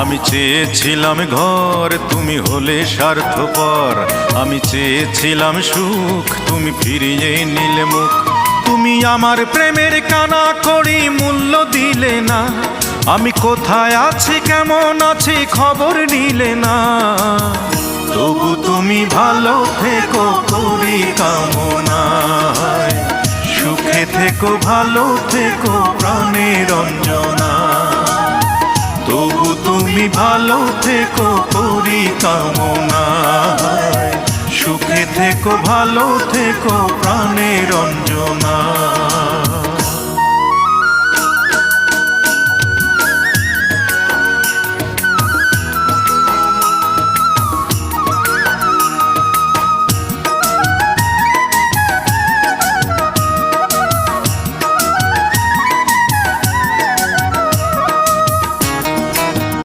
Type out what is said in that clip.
আমি চেয়েছিলাম ঘর, তুমি হলে স্বার্থপর। আমি চেয়েছিলাম সুখ, তুমি ফিরিয়ে নিলে মুখ। তুমি আমার প্রেমের কানা করি মূল্য দিলে না। আমি কোথায় আছি কেমন আছি খবর নিলে না। তবু তুমি ভালো থেকো করি কামনায়। সুখে থেকো ভালো থেকো প্রাণের অঞ্জনা। তবু তুমি ভালো থেকো করি কামনায়। সুখে থেকো ভালো থেকো প্রাণের অঞ্জনা।